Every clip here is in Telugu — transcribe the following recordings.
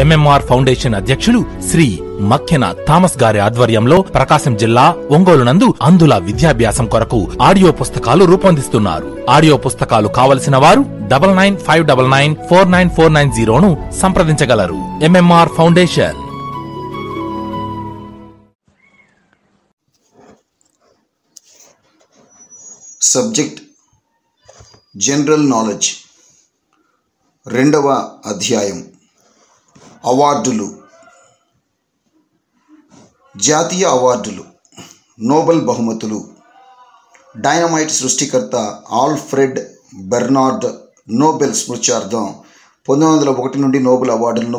ఎంఎంఆర్ ఫౌండేషన్ అధ్యక్షులు శ్రీ మక్కెన థామస్ గారి ఆధ్వర్యంలో ప్రకాశం జిల్లా ఒంగోలు నందు అంధుల విద్యాభ్యాసం కొరకు ఆడియో పుస్తకాలు రూపొందిస్తున్నారు. ఆడియో పుస్తకాలు కావలసిన వారు 9959949490 సంప్రదించగలరు. MMR foundation. Subject general knowledge. 2వ అధ్యాయం అవార్డులు. జాతీయ అవార్డులు, నోబెల్ బహుమతులు. డైనమైట్ సృష్టికర్త ఆల్ఫ్రెడ్ బెర్నార్డ్ నోబెల్ స్మృత్యార్థం 1901 నుండి నోబెల్ అవార్డులను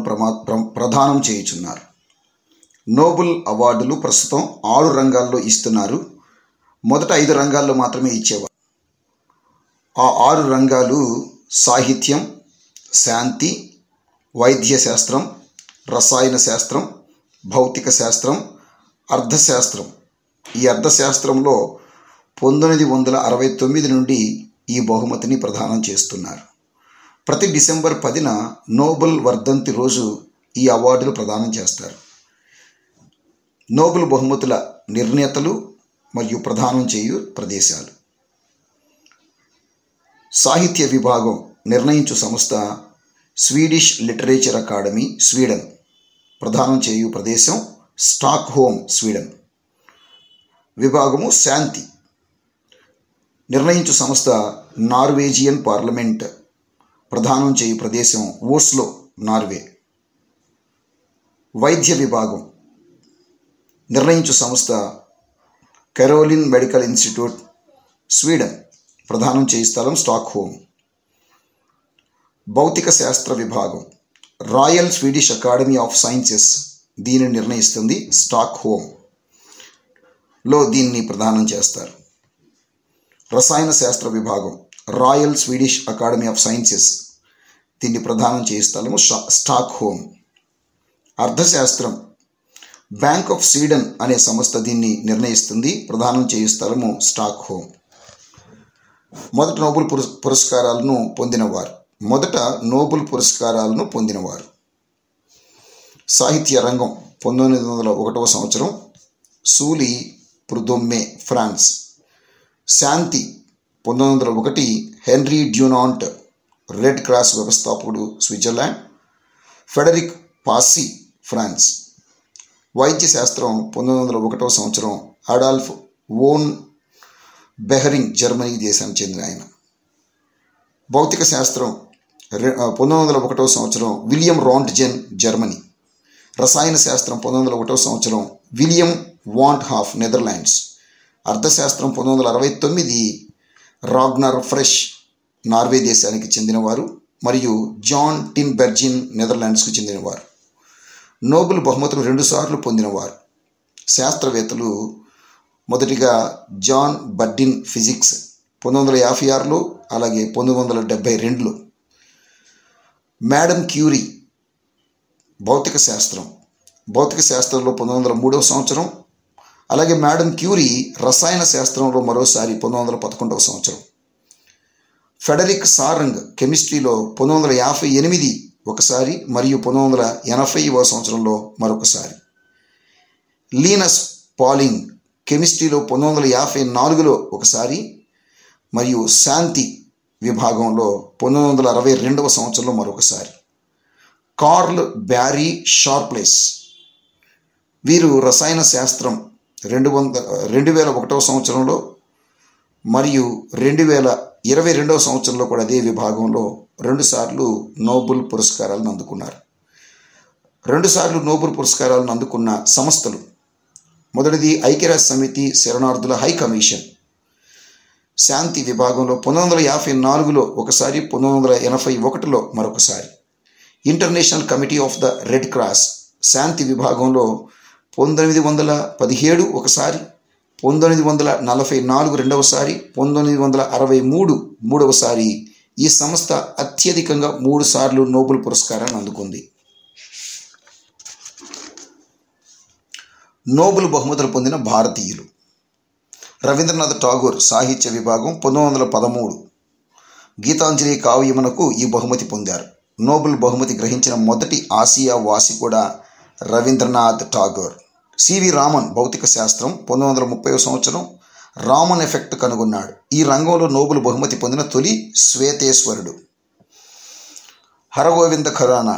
ప్రదానం చేయుచున్నారు. నోబెల్ అవార్డులు ప్రస్తుతం 6 రంగాల్లో ఇస్తున్నారు. మొదట 5 రంగాల్లో మాత్రమే ఇచ్చేవారు. ఆ 6 రంగాలు సాహిత్యం, శాంతి, వైద్య శాస్త్రం, రసాయన శాస్త్రం, భౌతిక శాస్త్రం, అర్థశాస్త్రం. ఈ అర్థశాస్త్రంలో 1969 నుండి ఈ బహుమతిని ప్రదానం చేస్తున్నారు. ప్రతి డిసెంబర్ 10న నోబెల్ వర్ధంతి రోజు ఈ అవార్డులు ప్రదానం చేస్తారు. నోబెల్ బహుమతుల నిర్ణేతలు మరియు ప్రదానం చేయు ప్రదేశాలు. సాహిత్య విభాగం నిర్ణయించు సంస్థ స్వీడిష్ లిటరేచర్ అకాడమీ, స్వీడన్. ప్రదానం చేయు ప్రదేశం స్టాక్ హోమ్, స్వీడన్. విభాగము శాంతి. నిర్ణయించు సంస్థ నార్వేజియన్ పార్లమెంట్. ప్రదానం చేయు ప్రదేశం ఓస్లో, నార్వే. వైద్య విభాగం నిర్ణయించు సంస్థ కెరోలిన్ మెడికల్ ఇన్స్టిట్యూట్, స్వీడన్. ప్రదానం చేయు స్థలం స్టాక్ హోమ్. భౌతిక శాస్త్ర విభాగం royal Swedish academy of sciences దీనిని నిర్ణయిస్తుంది, స్టాక్ హోమ్లో దీన్ని ప్రదానం చేస్తారు. రసాయన శాస్త్ర విభాగం royal Swedish academy of sciences దీన్ని ప్రదానం చేయు స్థలము స్టాక్ హోమ్. అర్థశాస్త్రం బ్యాంక్ ఆఫ్ స్వీడన్ అనే సంస్థ దీన్ని నిర్ణయిస్తుంది, ప్రదానం చేయు స్థలము స్టాక్ హోమ్. మొదట నోబెల్ పురస్కారాలను పొందినవారు. సాహిత్య రంగం 1901 సంవత్సరం సూలి ప్రుదొమ్మే, ఫ్రాన్స్. శాంతి 1901 హెన్రీ డ్యూనాంట్, రెడ్ క్రాస్ వ్యవస్థాపకుడు, స్విట్జర్లాండ్. Frederic Passy, France. వైద్య శాస్త్రం 1901 సంవత్సరం అడాల్ఫ్ వోన్ బెహరింగ్, జర్మనీ దేశానికి చెందిన ఆయన. భౌతిక శాస్త్రం 1901 సంవత్సరం విలియం రాంట్జెన్, జర్మనీ. రసాయన శాస్త్రం 1901 సంవత్సరం విలియం వాంట్ హాఫ్, నెదర్లాండ్స్. అర్థశాస్త్రం 1969 రాగ్నర్ ఫ్రెష్, నార్వే దేశానికి చెందినవారు, మరియు జాన్ టిన్ బెర్జిన్, నెదర్లాండ్స్కు చెందినవారు. నోబెల్ బహుమతులు 2 సార్లు పొందినవారు. శాస్త్రవేత్తలు మొదటిగా జాన్ బర్డిన్, ఫిజిక్స్ 1956లో, అలాగే 1972లో. మేడం క్యూరీ, భౌతిక శాస్త్రంలో 1903 సంవత్సరం. అలాగే మేడం క్యూరీ రసాయన శాస్త్రంలో మరోసారి 1911 సంవత్సరం. ఫెడరిక్ సారంగ్ కెమిస్ట్రీలో 1958 ఒకసారి మరియు 1980 సంవత్సరంలో మరొకసారి. లీనస్ పాలింగ్ కెమిస్ట్రీలో 1954లో ఒకసారి మరియు శాంతి విభాగంలో 1962 సంవత్సరంలో మరొకసారి. కార్ల్ బ్యారీ షార్ప్లెస్, వీరు రసాయన శాస్త్రం 2001 సంవత్సరంలో మరియు 2022 సంవత్సరంలో కూడా అదే విభాగంలో 2 సార్లు నోబెల్ పురస్కారాలను అందుకున్నారు. 2 సార్లు నోబెల్ పురస్కారాలను అందుకున్న సంస్థలు: మొదటిది ఐక్యరాజ్య సమితి శరణార్థుల హై కమిషన్. శాంతి విభాగంలో 1954లో ఒకసారి, 1981లో మరొకసారి. International Committee of the Red Cross శాంతి విభాగంలో 1917 ఒకసారి, 1944 రెండవసారి, 1963 మూడవసారి. ఈ సంస్థ అత్యధికంగా 3 సార్లు నోబెల్ పురస్కారాన్ని అందుకుంది. నోబెల్ బహుమతులు పొందిన భారతీయులు: రవీంద్రనాథ్ ఠాగూర్, సాహిత్య విభాగం 1913 గీతాంజలి కావ్యమునకు ఈ బహుమతి పొందారు. నోబెల్ బహుమతి గ్రహించిన మొదటి ఆసియా వాసి కూడా రవీంద్రనాథ్ ఠాగూర్. సివి రామన్ భౌతిక శాస్త్రం 1930వ సంవత్సరం రామన్ ఎఫెక్ట్ కనుగొన్నాడు. ఈ రంగంలో నోబెల్ బహుమతి పొందిన తొలి శ్వేతేశ్వరుడు. హరగోవింద ఖురానా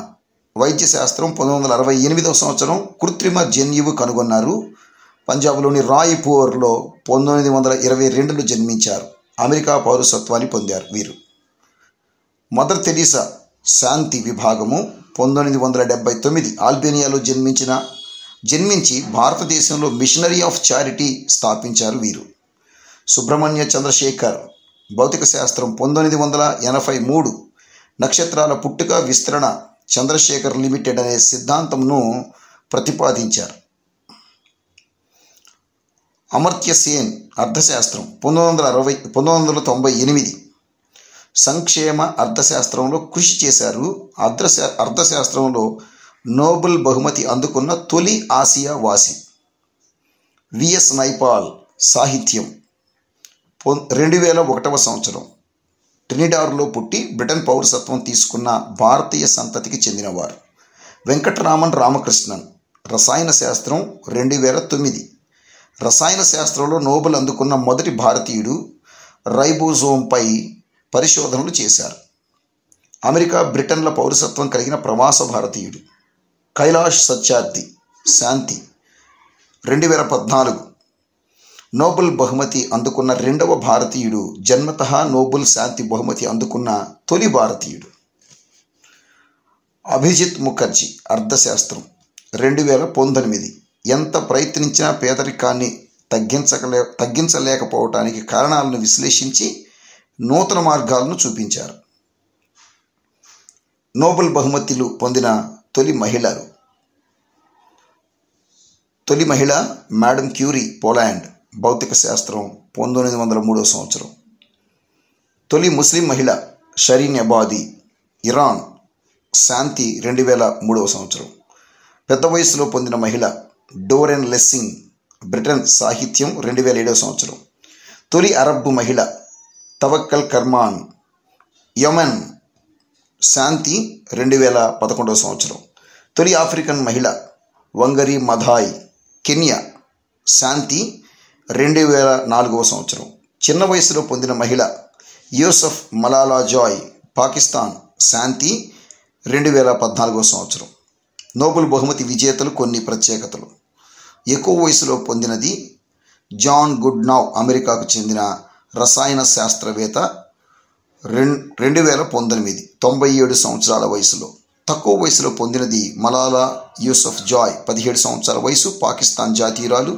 వైద్య శాస్త్రం 1968వ సంవత్సరం కృత్రిమ జన్యువు కనుగొన్నారు. పంజాబ్లోని రాయ్పూర్లో 1922లో జన్మించారు. అమెరికా పౌరసత్వాన్ని పొందారు వీరు. మదర్ తెరీసా శాంతి విభాగము 1979 ఆల్బేనియాలో జన్మించి భారతదేశంలో మిషనరీ ఆఫ్ చారిటీ స్థాపించారు వీరు. సుబ్రహ్మణ్య చంద్రశేఖర్ భౌతిక శాస్త్రం 1983 నక్షత్రాల పుట్టుక విస్తరణ చంద్రశేఖర్ లిమిటెడ్ అనే సిద్ధాంతంను ప్రతిపాదించారు. అమర్త్య సేన్ అర్థశాస్త్రం 1998 సంక్షేమ అర్థశాస్త్రంలో కృషి చేశారు. అర్థశాస్త్రంలో నోబెల్ బహుమతి అందుకున్న తొలి ఆసియా వాసి. విఎస్ నైపాల్ సాహిత్యం 2001వ సంవత్సరం ట్రినిడాడ్లో పుట్టి బ్రిటన్ పౌరసత్వం తీసుకున్న భారతీయ సంతతికి చెందినవారు. వెంకటరామన్ రామకృష్ణన్ రసాయన శాస్త్రం 2009 రసాయన శాస్త్రంలో నోబెల్ అందుకున్న మొదటి భారతీయుడు. రైబోజోమ్పై పరిశోధనలు చేశారు. అమెరికా బ్రిటన్ల పౌరసత్వం కలిగిన ప్రవాస భారతీయుడు. కైలాష్ సత్యార్థి శాంతి 2014 నోబెల్ బహుమతి అందుకున్న రెండవ భారతీయుడు. జన్మతః నోబెల్ శాంతి బహుమతి అందుకున్న తొలి భారతీయుడు. అభిజిత్ ముఖర్జీ అర్థశాస్త్రం 2019 ఎంత ప్రయత్నించినా పేదరికాన్ని తగ్గించలేకపోవటానికి కారణాలను విశ్లేషించి నూతన మార్గాలను చూపించారు. నోబెల్ బహుమతులు పొందిన తొలి మహిళ మేడం క్యూరీ పోలాండ్ భౌతిక శాస్త్రం 1903వ సంవత్సరం. తొలి ముస్లిం మహిళ షరీన్ ఎబాదీ ఇరాన్ శాంతి 2003వ సంవత్సరం. పెద్ద వయసులో పొందిన మహిళ డోరెన్ లెస్సింగ్ బ్రిటన్ సాహిత్యం 2007వ సంవత్సరం. తొలి అరబ్ మహిళ తవక్కల్ కర్మాన్ యమన్ శాంతి 2011వ సంవత్సరం. తొలి ఆఫ్రికన్ మహిళ వంగరి మథాయ్ కెన్యా శాంతి 2004వ సంవత్సరం. చిన్న వయసులో పొందిన మహిళ యూసఫ్ మలాలా జాయ్ పాకిస్తాన్ శాంతి 2014వ సంవత్సరం. నోబెల్ బహుమతి విజేతలు కొన్ని ప్రత్యేకతలు. ఎక్కువ వయసులో పొందినది జాన్ గుడ్నౌ అమెరికాకు చెందిన రసాయన శాస్త్రవేత్త 2019 97 సంవత్సరాల వయసులో. తక్కువ వయసులో పొందినది మలాలా యూసఫ్ జాయ్ 17 సంవత్సరాల వయసు పాకిస్తాన్ జాతీయురాలు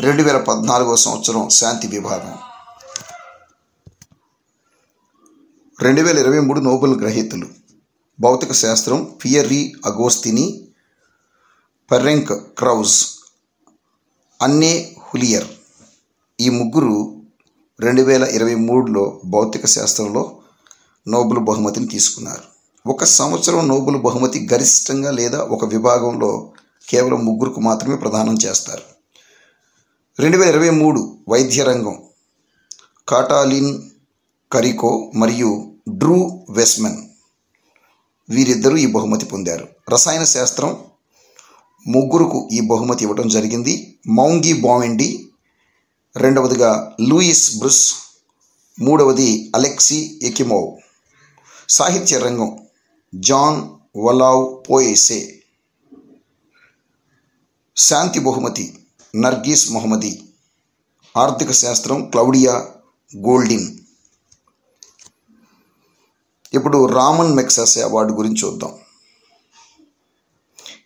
2014వ సంవత్సరం శాంతి విభాగం. 2023 నోబెల్ గ్రహీతలు భౌతిక శాస్త్రం పియర్రీ అగోస్తిని ఫెరెంక్ క్రౌజ్ అన్నే హులియర్. ఈ ముగ్గురు 2023లో భౌతిక శాస్త్రంలో నోబెల్ బహుమతిని తీసుకున్నారు. ఒక సంవత్సరం నోబెల్ బహుమతి గరిష్టంగా లేదా ఒక విభాగంలో కేవలం ముగ్గురికి మాత్రమే ప్రదానం చేస్తారు. 2023 వైద్య రంగం కాటాలిన్ కరికో మరియు డ్రూ వెస్మెన్ వీరిద్దరూ ఈ బహుమతి పొందారు. రసాయన శాస్త్రం ముగ్గురుకు ఈ బహుమతి ఇవ్వడం జరిగింది. మౌంగి బావెండి, రెండవదిగా లూయిస్ బ్రుస్, మూడవది అలెక్సీ ఎకిమోవ్. సాహిత్య రంగం జాన్ వలావ్ పోయెసే. శాంతి బహుమతి నర్గీస్ మొహమ్మదీ. ఆర్థిక శాస్త్రం క్లౌడియా గోల్డిన్. ఇప్పుడు రామన్ మెగ్సెసే అవార్డు గురించి చూద్దాం.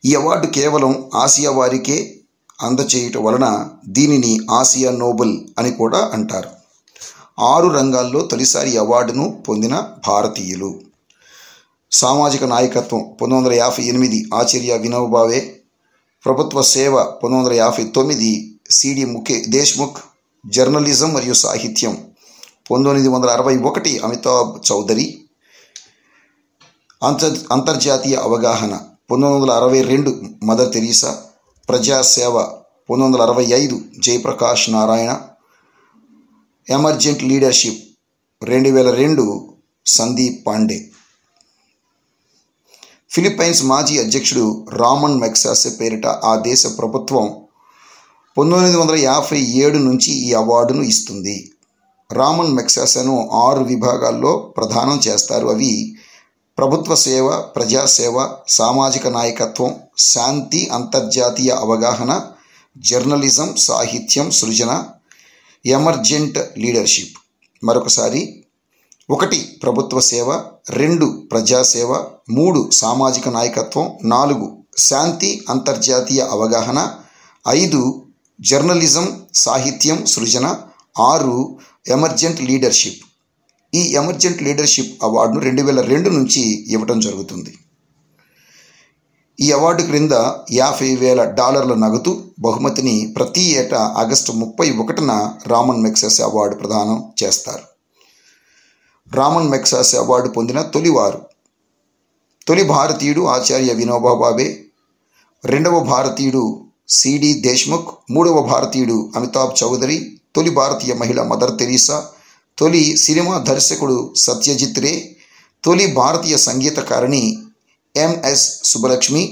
ఈ అవార్డు కేవలం ఆసియా వారికే అందచేయటం వలన దీనిని ఆసియా నోబెల్ అని కూడా అంటారు. 6 రంగాల్లో తొలిసారి అవార్డును పొందిన భారతీయులు. సామాజిక నాయకత్వం 1958 ఆచార్య వినోబా భావే. ప్రభుత్వ సేవ 1959 సిడి దేశ్ముఖ్. జర్నలిజం మరియు సాహిత్యం 1961 అమితాబ్ చౌదరి. అంతర్జాతీయ అవగాహన 1962 మదర్ తెరీసా. ప్రజాసేవ 1965 Jayaprakash Narayana. Emergent leadership 2002 Sandeep Pandey. Philippines మాజీ అధ్యక్షుడు రామన్ మెగ్సాసే పేరిట ఆ దేశ ప్రభుత్వం 1957 నుంచి ఈ అవార్డును ఇస్తుంది. రామన్ మెగ్సాసేను 6 విభాగాల్లో ప్రదానం చేస్తారు. అవి ప్రభుత్వ సేవ, ప్రజాసేవ, సామాజిక నాయకత్వం, శాంతి, అంతర్జాతీయ అవగాహన, జర్నలిజం, సాహిత్యం, సృజన, ఎమర్జెంట్ లీడర్షిప్. మరొకసారి: 1 ప్రభుత్వ సేవ, 2 ప్రజాసేవ, 3 సామాజిక నాయకత్వం, 4 శాంతి, అంతర్జాతీయ అవగాహన, 5 జర్నలిజం, సాహిత్యం, సృజన, 6 ఎమర్జెంట్ లీడర్షిప్. ఈ ఎమర్జెంట్ లీడర్షిప్ అవార్డును 2002 నుంచి ఇవ్వటం జరుగుతుంది. ఈ అవార్డు క్రింద $50,000 నగదు బహుమతిని ప్రతి ఏటా ఆగస్టు 31న రామన్ మెగ్సాసే అవార్డు ప్రదానం చేస్తారు. రామన్ మెగ్సాసే అవార్డు పొందిన తొలి భారతీయుడు ఆచార్య వినోబా భావే, 2వ భారతీయుడు సిడి దేశ్ముఖ్, 3వ భారతీయుడు అమితాబ్ చౌదరి, తొలి భారతీయ మహిళ మదర్ తెరీసా, తొలి సినిమా దర్శకుడు సత్యజిత్ రే, తొలి భారతీయ సంగీతకారిణి ఎంఎస్ సుబ్బలక్ష్మి,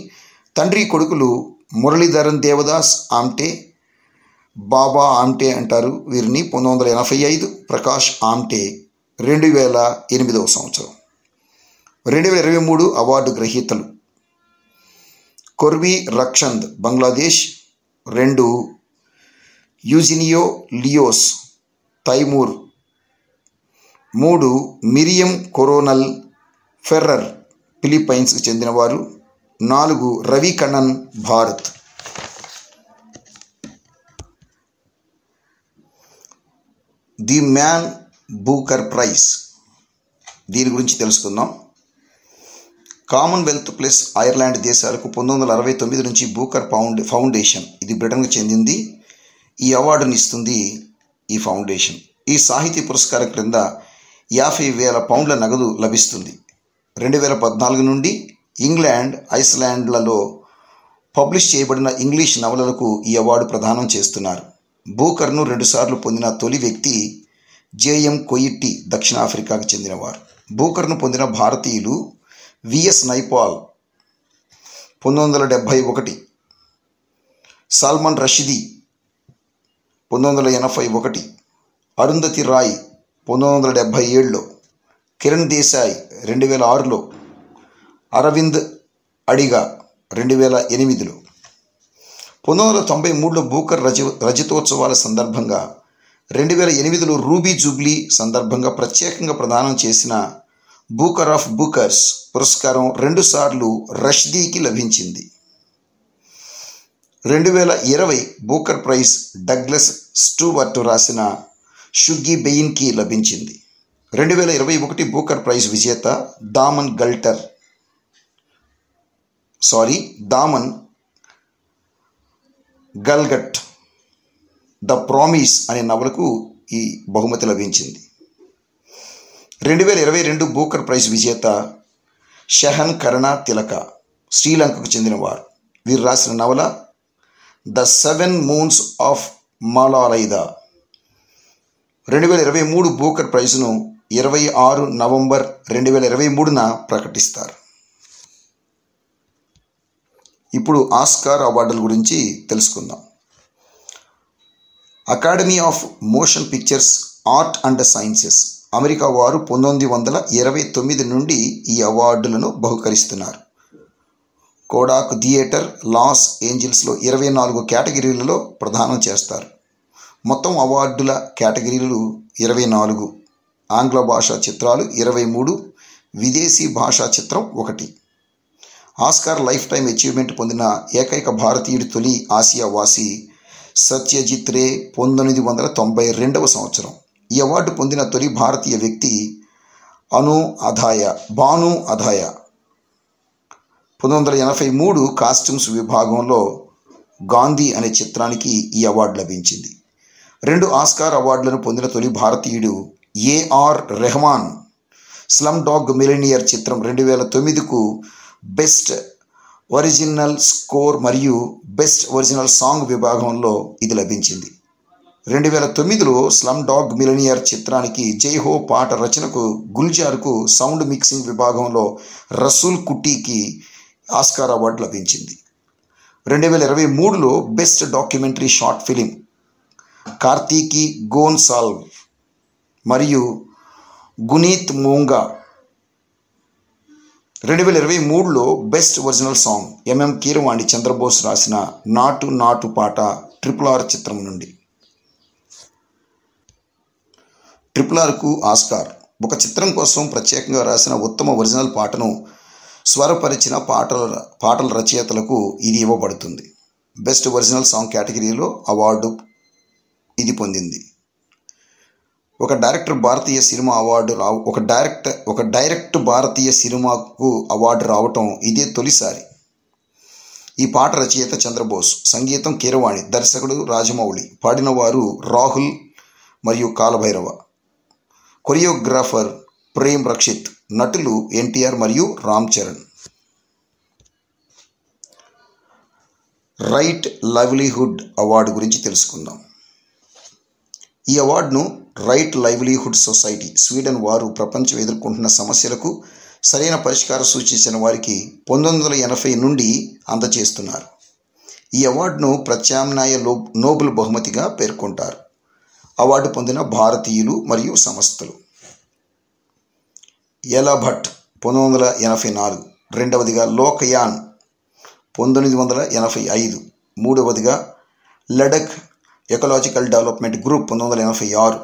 తండ్రి కొడుకులు మురళీధరన్ దేవదాస్ ఆమ్టే, బాబా ఆమ్టే అంటారు వీరిని, 1985, ప్రకాష్ ఆమ్టే 2008వ సంవత్సరం. 2023 అవార్డు గ్రహీతలు: Korvi Rakshand Bangladesh, 2 Eugenio Lemos Timor, 3 Miriam Coronel Ferrer ఫిలిప్పైన్స్కి చెందినవారు, 4 Ravi Kannan Bharat. The Man Booker Prize, దీని గురించి తెలుసుకుందాం. కామన్వెల్త్ ప్లస్ ఐర్లాండ్ దేశాలకు 1969 నుంచి బూకర్ ఫౌండేషన్, ఇది బ్రిటన్కు చెందింది, ఈ అవార్డుని ఇస్తుంది ఈ ఫౌండేషన్. ఈ సాహితీ పురస్కారం క్రింద £50,000 నగదు లభిస్తుంది. 2014 నుండి ఇంగ్లాండ్, ఐస్లాండ్లలో పబ్లిష్ చేయబడిన ఇంగ్లీష్ నవలలకు ఈ అవార్డు ప్రదానం చేస్తున్నారు. బూకర్ను 2 సార్లు పొందిన తొలి వ్యక్తి జేఎం కొయిట్టి, దక్షిణాఫ్రికాకు చెందినవారు. బూకర్ను పొందిన భారతీయులు: విఎస్ నైపాల్ 1971, సల్మాన్ రషీదీ 1981, అరుంధతి రాయ్ 1977, కిరణ్ దేశాయ్ 2006, అరవింద్ అడిగా 2008. 1993లో బూకర్ రజతోత్సవాల సందర్భంగా, 2008లో రూబీ జూబ్లీ సందర్భంగా ప్రత్యేకంగా ప్రదానం చేసిన బూకర్ ఆఫ్ బూకర్స్ పురస్కారం 2 సార్లు రష్దీకి లభించింది. 2020 బూకర్ ప్రైజ్ డగ్లస్ స్టూవర్ట్ రాసిన షుగ్గీ బెయిన్కి లభించింది. 2021 బూకర్ ప్రైజ్ విజేత దామన్ గల్గట్ ద ప్రామిస్ అనే నవలకు ఈ బహుమతి లభించింది. 2022 బూకర్ ప్రైజ్ విజేత షహన్ కరుణ తిలక, శ్రీలంకకు చెందినవారు. వీరు రాసిన నవల ద 7 మూన్స్ ఆఫ్ మలాలైదా. 2023 బూకర్ ప్రైజ్ను 26 నవంబర్ 2023న ప్రకటిస్తారు. ఇప్పుడు ఆస్కార్ అవార్డుల గురించి తెలుసుకుందాం. Academy of Motion Pictures Art and Sciences America వారు 1929 నుండి ఈ అవార్డులను బహుకరిస్తున్నారు. కోడాక్ థియేటర్ లాస్ ఏంజల్స్లో 24 కేటగిరీలలో ప్రదానం చేస్తారు. మొత్తం అవార్డుల కేటగిరీలు 24. ఆంగ్ల భాషా చిత్రాలు 23, విదేశీ భాషా చిత్రం 1. ఆస్కార్ లైఫ్ టైమ్ అచీవ్మెంట్ పొందిన ఏకైక భారతీయుడి తొలి ఆసియా వాసి సత్యజిత్ రే 1992వ సంవత్సరం. ఈ అవార్డు పొందిన తొలి భారతీయ వ్యక్తి భాను అధాయ. 1983 కాస్ట్యూమ్స్ విభాగంలో గాంధీ అనే చిత్రానికి ఈ అవార్డు లభించింది. 2 ఆస్కార్ అవార్డులను పొందిన తొలి భారతీయుడు A R Rahman. Slumdog Millionaire చిత్రం 2009కు బెస్ట్ ఒరిజినల్ స్కోర్ మరియు బెస్ట్ ఒరిజినల్ సాంగ్ విభాగంలో ఇది లభించింది. 2009లో స్లమ్ డాగ్ మిలినియర్ చిత్రానికి జై హో పాట రచనకు గుల్జార్కు సౌండ్ మిక్సింగ్ విభాగంలో రసూల్ కుట్టీకి ఆస్కార్ అవార్డు లభించింది. 2023లో best documentary short film Kartiki Gonsalves మరియు గునీత్ మోంగా. 2023లో best original song MM Keeravani Chandrabose రాసిన నాటు నాటు పాట RRR చిత్రం నుండి. RRRకు ఆస్కార్. ఒక చిత్రం కోసం ప్రత్యేకంగా రాసిన ఉత్తమ ఒరిజినల్ పాటను స్వరపరిచిన పాటల రచయితలకు ఇది ఇవ్వబడుతుంది. బెస్ట్ ఒరిజినల్ సాంగ్ కేటగిరీలో అవార్డు ఇది పొందింది. ఒక డైరెక్ట్ భారతీయ సినిమాకు అవార్డు రావటం ఇదే తొలిసారి. ఈ పాట రచయిత చంద్రబోస్, సంగీతం కీరవాణి, దర్శకుడు రాజమౌళి, పాడినవారు రాహుల్ మరియు కాలభైరవ, కొరియోగ్రాఫర్ ప్రేమ్ రక్షిత్, నటులు ఎన్టీఆర్ మరియు Ram Charan. Right livelihood award గురించి తెలుసుకుందాం. ఈ అవార్డును రైట్ లైవ్లీహుడ్ సొసైటీ స్వీడన్ వారు ప్రపంచం ఎదుర్కొంటున్న సమస్యలకు సరైన పరిష్కారం సూచించిన వారికి 1980 నుండి అందజేస్తున్నారు. ఈ అవార్డును ప్రత్యామ్నాయ నోబెల్ బహుమతిగా పేర్కొంటారు. అవార్డు పొందిన భారతీయులు మరియు సంస్థలు: ఎలా భట్ 1984, రెండవదిగా లోకయాన్ 1985, మూడవదిగా లడక్ ఎకలాజికల్ డెవలప్మెంట్ గ్రూప్ 1986,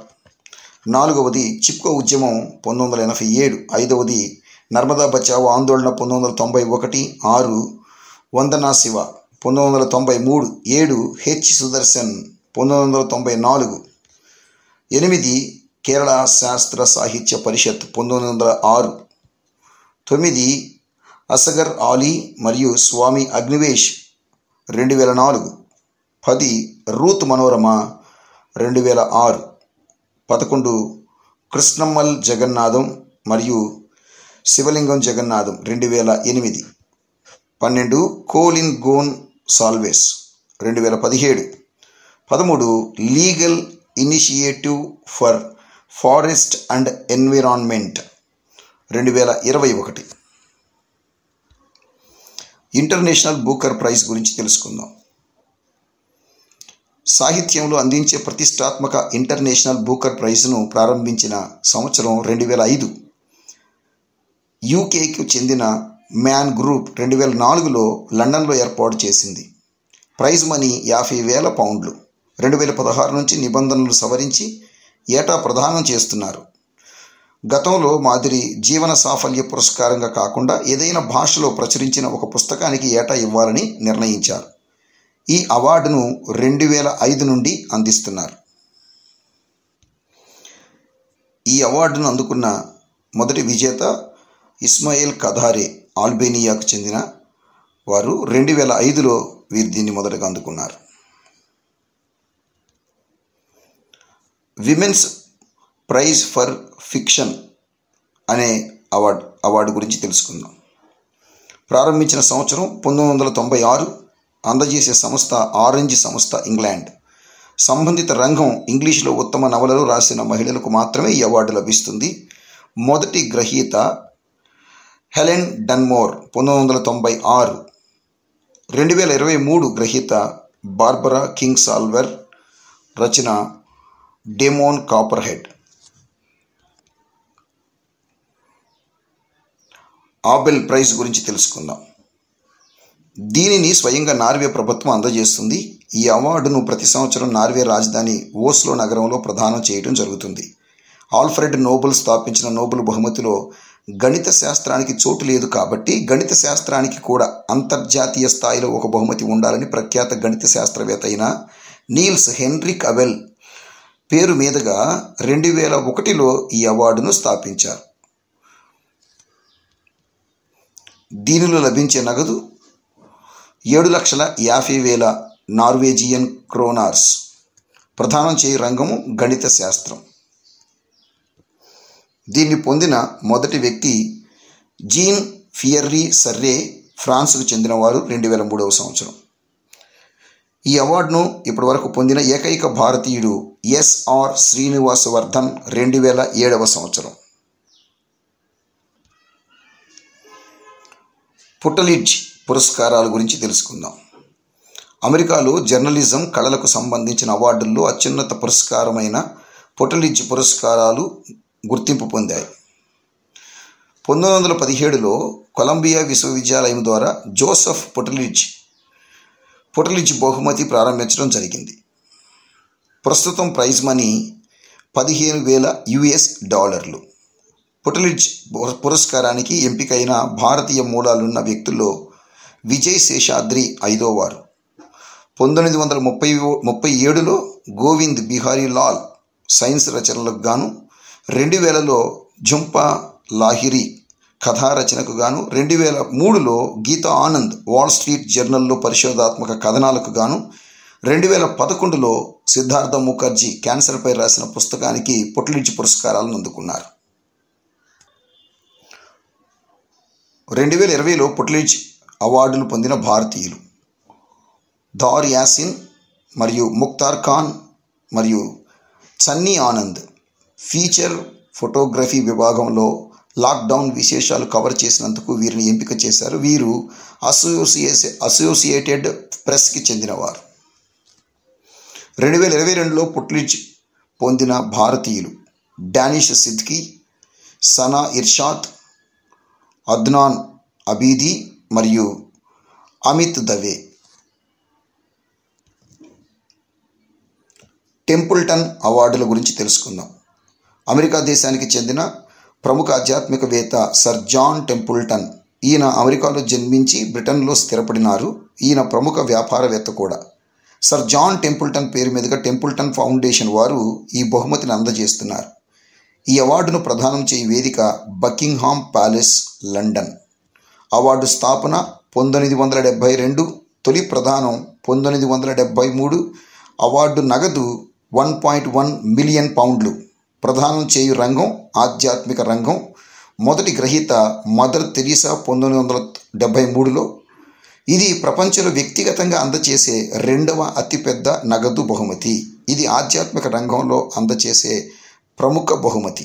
నాలుగవది చిప్కో ఉద్యమం 1987, ఐదవది నర్మదా బచావో ఆందోళన 1991, 6 వందనా శివ 1993, 7 హెచ్ సుదర్శన్ 1994, 8 కేరళ శాస్త్ర సాహిత్య పరిషత్ 1906, 9 అసగర్ ఆలీ మరియు స్వామి అగ్నివేష్ 2004, 10 రూత్ మనోరమ 2006, 11 కృష్ణమ్మల్ జగన్నాథం మరియు Sivalingam Jagannathan 2008, 12 Colin Gonsalves 2017, 13 legal initiative for forest and environment 2021. International Booker Prize గురించి తెలుసుకుందాం. సాహిత్యంలో అందించే ప్రతిష్టాత్మక ఇంటర్నేషనల్ బూకర్ ప్రైజ్ను ప్రారంభించిన సంవత్సరం 2005. యూకేకు చెందిన మ్యాన్ గ్రూప్ 2004లో లండన్లో ఏర్పాటు చేసింది. Prize money £50,000. 2016 నుంచి నిబంధనలు సవరించి ఏటా ప్రదానం చేస్తున్నారు. గతంలో మాదిరి జీవన సాఫల్య పురస్కారంగా కాకుండా ఏదైనా భాషలో ప్రచురించిన ఒక పుస్తకానికి ఏటా ఇవ్వాలని నిర్ణయించారు. ఈ అవార్డును 2005 నుండి అందిస్తున్నారు. ఈ అవార్డును అందుకున్న మొదటి విజేత ఇస్మాయిల్ కధారే, ఆల్బేనియాకు చెందిన వారు. 2005లో వీరు దీన్ని మొదటగా అందుకున్నారు. విమెన్స్ ప్రైజ్ ఫర్ ఫిక్షన్ అనే అవార్డు గురించి తెలుసుకుందాం. ప్రారంభించిన సంవత్సరం 1996. అందజేసే సంస్థ ఆరెంజ్ సంస్థ, ఇంగ్లాండ్. సంబంధిత రంగం ఇంగ్లీషులో ఉత్తమ నవలలు రాసిన మహిళలకు మాత్రమే ఈ అవార్డు లభిస్తుంది. మొదటి గ్రహీత హెలెన్ డన్మోర్ 1996. 2023 గ్రహీత బార్బరా కింగ్ సాల్వర్, రచన డేమోన్ కాపర్హెడ్. ఆబెల్ ప్రైజ్ గురించి తెలుసుకుందాం. దీనిని స్వయంగా నార్వే ప్రభుత్వం అందజేస్తుంది. ఈ అవార్డును ప్రతి సంవత్సరం నార్వే రాజధాని ఓస్లో నగరంలో ప్రదానం చేయడం జరుగుతుంది. ఆల్ఫ్రెడ్ నోబెల్ స్థాపించిన నోబెల్ బహుమతిలో గణిత శాస్త్రానికి చోటు లేదు కాబట్టి గణిత శాస్త్రానికి కూడా అంతర్జాతీయ స్థాయిలో ఒక బహుమతి ఉండాలని ప్రఖ్యాత గణిత శాస్త్రవేత్త అయిన నీల్స్ హెన్రిక్ అబెల్ పేరు మీదుగా 2001లో ఈ అవార్డును స్థాపించారు. దీనిలో లభించే నగదు 7,50,000 నార్వేజియన్ క్రోనార్స్. ప్రదానం చేయు రంగము గణిత శాస్త్రం. దీన్ని పొందిన మొదటి వ్యక్తి జీన్ ఫియర్రీ సర్రే, ఫ్రాన్స్కు చెందినవారు. 2003వ సంవత్సరం. ఈ అవార్డును ఇప్పటివరకు పొందిన ఏకైక భారతీయుడు ఎస్ఆర్ శ్రీనివాసవర్ధన్, 2007వ సంవత్సరం. పుట్టలిడ్జ్ పురస్కారాల గురించి తెలుసుకుందాం. అమెరికాలో జర్నలిజం, కళలకు సంబంధించిన అవార్డుల్లో అత్యున్నత పురస్కారమైన పొటలిడ్జ్ పురస్కారాలు గుర్తింపు పొందాయి. 1917లో కొలంబియా విశ్వవిద్యాలయం ద్వారా జోసెఫ్ పొటలిడ్జ్ బహుమతి ప్రారంభించడం జరిగింది. ప్రస్తుతం ప్రైజ్ మనీ $15,000. పొటలిడ్జ్ పురస్కారానికి ఎంపికైన భారతీయ మూలాలున్న వ్యక్తుల్లో విజయ్ శేషాద్రి 5వ వారు. 1937లో గోవింద్ బిహారీ లాల్ సైన్స్ రచనలకు గాను, 2000లో ఝుంపా లాహిరి కథా రచనకు గాను, 2003లో గీతా ఆనంద్ వాల్ స్ట్రీట్ జర్నల్లో పరిశోధాత్మక కథనాలకు గాను, 2011లో సిద్ధార్థ ముఖర్జీ క్యాన్సర్పై రాసిన పుస్తకానికి పొటలిడ్జ్ పురస్కారాలను అందుకున్నారు. 2020లో పొటలిడ్జ్ అవార్డులు పొందిన భారతీయులు దార్ యాసిన్ మరియు ముఖ్తార్ ఖాన్ మరియు సన్నీ ఆనంద్ ఫీచర్ ఫోటోగ్రఫీ విభాగంలో లాక్డౌన్ విశేషాలు కవర్ చేసినందుకు వీరిని ఎంపిక చేశారు. వీరు అసోసియేటెడ్ ప్రెస్కి చెందినవారు. 2022లో పొటలిడ్జ్ పొందిన భారతీయులు డానిష్ సిద్దికీ, సనా ఇర్షాద్, అద్నాన్ అబీదీ మరియు అమిత్ దవే. టెంపుల్టన్ అవార్డుల గురించి తెలుసుకుందాం. అమెరికా దేశానికి చెందిన ప్రముఖ ఆధ్యాత్మికవేత్త సర్ జాన్ టెంపుల్టన్. ఈయన అమెరికాలో జన్మించి బ్రిటన్లో స్థిరపడినారు. ఈయన ప్రముఖ వ్యాపారవేత్త కూడా. సర్ జాన్ టెంపుల్టన్ పేరు మీదుగా టెంపుల్టన్ ఫౌండేషన్ వారు ఈ బహుమతిని అందజేస్తున్నారు. ఈ అవార్డును ప్రదానం చేయు వేదిక బకింగ్హామ్ ప్యాలెస్, లండన్. అవార్డు స్థాపన 1972, తొలి ప్రదానం 1973. అవార్డు నగదు £1.1 మిలియన్. ప్రదానం చేయు రంగం ఆధ్యాత్మిక రంగం. మొదటి గ్రహీత మదర్ తెరీసా 1973లో. ఇది ప్రపంచంలో వ్యక్తిగతంగా అందచేసే 2వ అతిపెద్ద నగదు బహుమతి. ఇది ఆధ్యాత్మిక రంగంలో అందచేసే ప్రముఖ బహుమతి.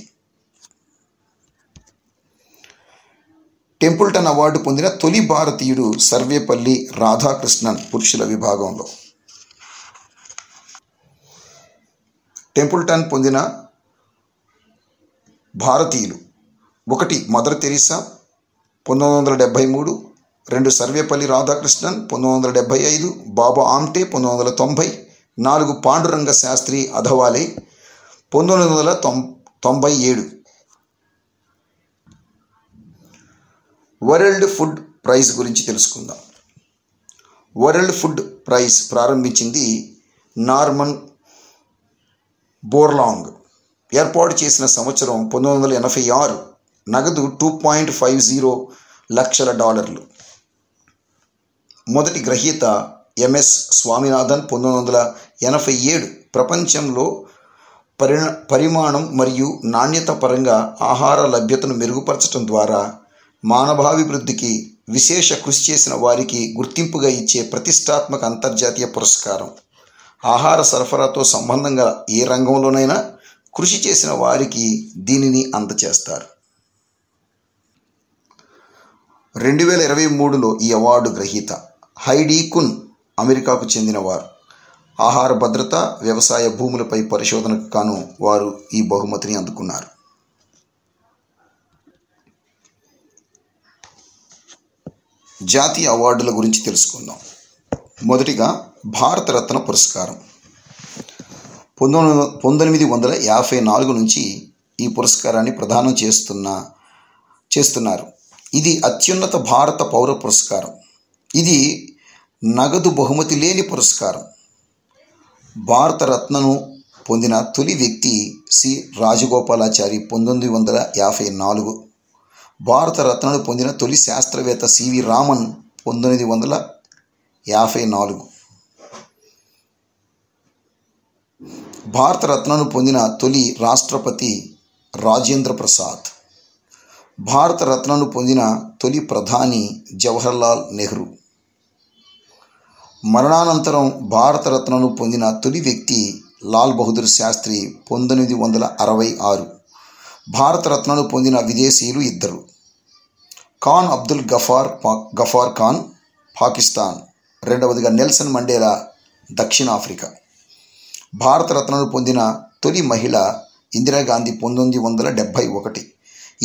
టెంపుల్టన్ అవార్డు పొందిన తొలి భారతీయుడు సర్వేపల్లి రాధాకృష్ణన్ పురుషుల విభాగంలో. టెంపుల్టన్ పొందిన భారతీయులు 1 Mother Teresa 1973, 2 Sarvepalli Radhakrishnan 1975, Baba Amte 1990, 4 Pandurang Shastri Athavale 1997. World Food Prize గురించి తెలుసుకుందాం. వరల్డ్ ఫుడ్ ప్రైజ్ ప్రారంభించింది నార్మన్ బోర్లాంగ్. ఏర్పాటు చేసిన సంవత్సరం 1986. నగదు $2.50 లక్షల. మొదటి గ్రహీత ఎంఎస్ స్వామినాథన్ 1987. ప్రపంచంలో పరిమాణం మరియు నాణ్యత పరంగా ఆహార లభ్యతను మెరుగుపరచడం ద్వారా మానవాభివృద్ధికి విశేష కృషి చేసిన వారికి గుర్తింపుగా ఇచ్చే ప్రతిష్టాత్మక అంతర్జాతీయ పురస్కారం. ఆహార సరఫరాతో సంబంధంగా ఏ రంగంలోనైనా కృషి చేసిన వారికి దీనిని అందచేస్తారు. 2023లో ఈ అవార్డు గ్రహీత హైడీ కున్ అమెరికాకు చెందినవారు. ఆహార భద్రత, వ్యవసాయ భూములపై పరిశోధనకు గాను వారు ఈ బహుమతిని అందుకున్నారు. జాతీయ అవార్డుల గురించి తెలుసుకుందాం. మొదటిగా భారతరత్న పురస్కారం. 1954 నుంచి ఈ పురస్కారాన్ని ప్రదానం చేస్తున్నారు. ఇది అత్యున్నత భారత పౌర పురస్కారం. ఇది నగదు బహుమతి లేని పురస్కారం. భారతరత్నను పొందిన తొలి వ్యక్తి సి రాజగోపాలాచారి 1954. భారతరత్నను పొందిన తొలి శాస్త్రవేత్త సివి రామన్ 1954. భారతరత్నను పొందిన తొలి రాష్ట్రపతి రాజేంద్ర ప్రసాద్. భారతరత్నను పొందిన తొలి ప్రధాని జవహర్లాల్ నెహ్రూ. మరణానంతరం భారతరత్నను పొందిన తొలి వ్యక్తి లాల్ బహదూర్ శాస్త్రి 1966. భారతరత్నను పొందిన విదేశీయులు 2. ఖాన్ అబ్దుల్ గఫార్ ఖాన్ పాకిస్తాన్. రెండవదిగా నెల్సన్ మండేలా, దక్షిణాఫ్రికా. భారతరత్నను పొందిన తొలి మహిళ ఇందిరాగాంధీ 1971.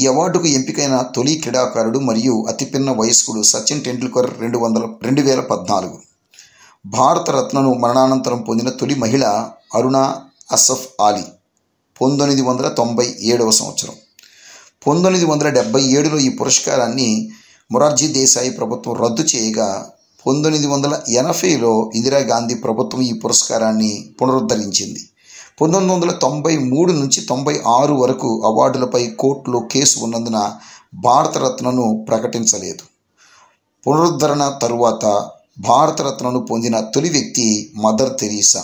ఈ అవార్డుకు ఎంపికైన తొలి క్రీడాకారుడు మరియు అతిపిన్న వయస్కుడు సచిన్ టెండూల్కర్ 2014. భారతరత్నను మరణానంతరం పొందిన తొలి మహిళ అరుణా అసఫ్ అలీ 1997 సంవత్సరం. 1977లో ఈ పురస్కారాన్ని మొరార్జీ దేశాయి ప్రభుత్వం రద్దు చేయగా 1980లో ఇందిరాగాంధీ ప్రభుత్వం ఈ పురస్కారాన్ని పునరుద్ధరించింది. 1993 నుంచి 96 వరకు అవార్డులపై కోర్టులో కేసు ఉన్నందున భారతరత్నను ప్రకటించలేదు. పునరుద్ధరణ తరువాత భారతరత్నను పొందిన తొలి వ్యక్తి మదర్ తెరీసా.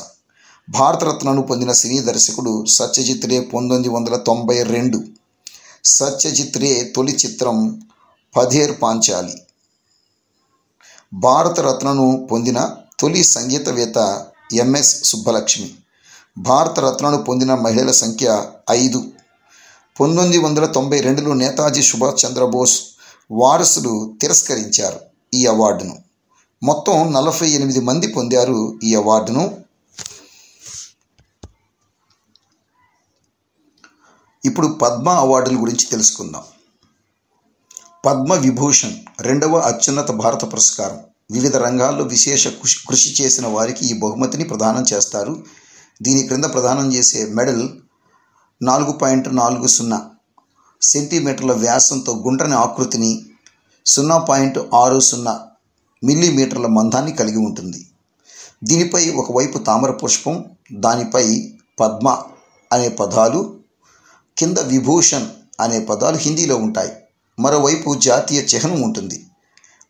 భారతరత్నను పొందిన సినీ దర్శకుడు సత్యజిత్ రే 1992. సత్యజిత్ రే తొలి చిత్రం పథేర్ పాంచాలి. భారతరత్నను పొందిన తొలి సంగీతవేత్త ఎంఎస్ సుబ్బలక్ష్మి. భారతరత్నను పొందిన మహిళల సంఖ్య 5. 1992లో నేతాజీ సుభాష్ చంద్రబోస్ వారసులు తిరస్కరించారు ఈ అవార్డును. మొత్తం 48 మంది పొందారు ఈ అవార్డును. ఇప్పుడు పద్మ అవార్డుల గురించి తెలుసుకుందాం. పద్మ విభూషణ్ 2వ అత్యున్నత భారత పురస్కారం. వివిధ రంగాల్లో విశేష కృషి చేసిన వారికి ఈ బహుమతిని ప్రదానం చేస్తారు. దీని క్రింద ప్రదానం చేసే మెడల్ 4.40 సెంటీమీటర్ల వ్యాసంతో గుండ్రని ఆకృతిని, 0.60 మిల్లీమీటర్ల మందాన్ని కలిగి ఉంటుంది. దీనిపై ఒకవైపు తామర పుష్పం, దానిపై పద్మ అనే పదాలు, కింద విభూషణ్ అనే పదాలు హిందీలో ఉంటాయి. మరోవైపు జాతీయ చిహ్నం ఉంటుంది.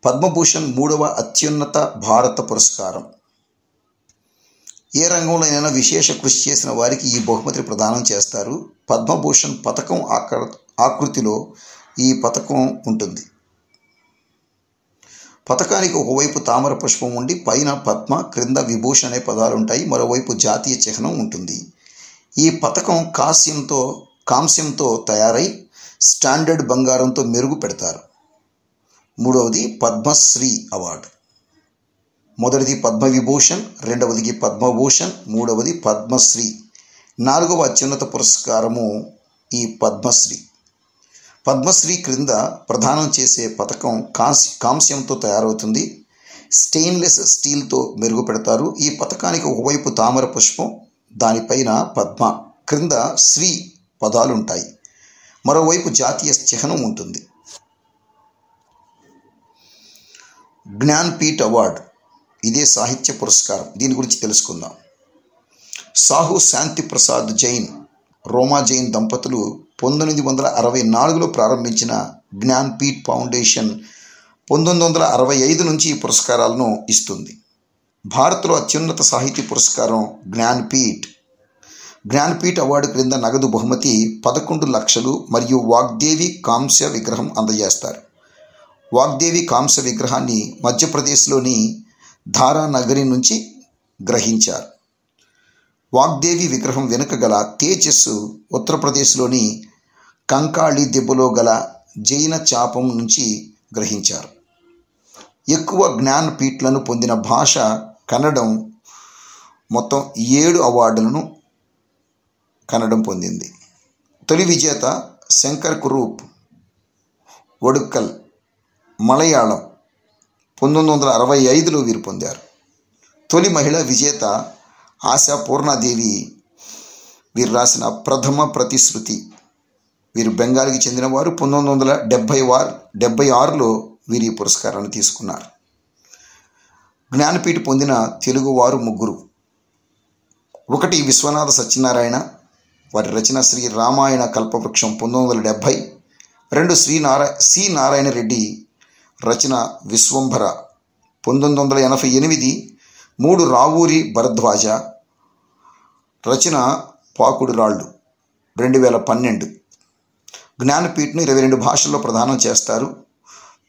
పద్మభూషణ్ 3వ అత్యున్నత భారత పురస్కారం. ఏ రంగంలోనైనా విశేష కృషి చేసిన వారికి ఈ బహుమతిని ప్రదానం చేస్తారు. పద్మభూషణ్ పథకం ఆకృతిలో ఈ పథకం ఉంటుంది. పథకానికి ఒకవైపు తామర పుష్పం ఉండి పైన పద్మ, క్రింద విభూషణ్ అనే పదాలు ఉంటాయి. మరోవైపు జాతీయ చిహ్నం ఉంటుంది. ఈ పథకం కాంస్యంతో తయారై స్టాండర్డ్ బంగారంతో మెరుగు పెడతారు. మూడవది పద్మశ్రీ అవార్డు. మొదటిది పద్మవిభూషణ్, రెండవది పద్మభూషణ్, మూడవది పద్మశ్రీ. 4వ అత్యున్నత పురస్కారము ఈ పద్మశ్రీ. పద్మశ్రీ క్రింద ప్రదానం చేసే పథకం కాంస్యంతో తయారవుతుంది. స్టెయిన్లెస్ స్టీల్తో మెరుగు పెడతారు. ఈ పథకానికి ఒకవైపు తామర పుష్పం, దానిపైన పద్మ, క్రింద శ్రీ పదాలు ఉంటాయి. మరోవైపు జాతీయ చిహ్నం ఉంటుంది. జ్ఞాన్పీఠ్ అవార్డు. ఇదే సాహిత్య పురస్కారం. దీని గురించి తెలుసుకుందాం. సాహు శాంతి ప్రసాద్ జైన్, రోమా జైన్ దంపతులు 1964లో ప్రారంభించిన జ్ఞాన్పీఠ్ ఫౌండేషన్ 1965 నుంచి ఈ పురస్కారాలను ఇస్తుంది. భారత్లో అత్యున్నత సాహితీ పురస్కారం జ్ఞాన్పీఠ్. జ్ఞాన్పీఠ్ అవార్డు క్రింద నగదు బహుమతి 11 లక్షలు మరియు వాగ్దేవి కాంస్య విగ్రహం అందజేస్తారు. వాగ్దేవి కాంస్య విగ్రహాన్ని మధ్యప్రదేశ్లోని ధారానగరి నుంచి గ్రహించారు. వాగ్దేవి విగ్రహం వెనుక గల తేజస్సు ఉత్తరప్రదేశ్లోని కంకాళి దెబ్బలో గల జైన చాపం నుంచి గ్రహించారు. ఎక్కువ జ్ఞాన్పీఠ్లను పొందిన భాష కన్నడం. మొత్తం 7 అవార్డులను కన్నడం పొందింది. తొలి విజేత శంకర్ కురూప్ ఒడుక్కల్, మలయాళం 1965లో వీరు పొందారు. తొలి మహిళా విజేత ఆశా పూర్ణాదేవి, వీరు రాసిన ప్రథమ ప్రతిశ్రుతి. వీరు బెంగాల్కి చెందినవారు. 1976లో వీరు ఈ పురస్కారాన్ని తీసుకున్నారు. జ్ఞానపీఠ పొందిన తెలుగువారు 3. 1 విశ్వనాథ సత్యనారాయణ, వారి రచన శ్రీ రామాయణ కల్పవృక్షం 1970. 2 సి నారాయణ రెడ్డి, రచన విశ్వంభర 1988. 3 రావూరి భరద్వాజ, రచన పాకుడు రాళ్ళు 2012. జ్ఞానపీఠను 22 భాషల్లో ప్రదానం చేస్తారు.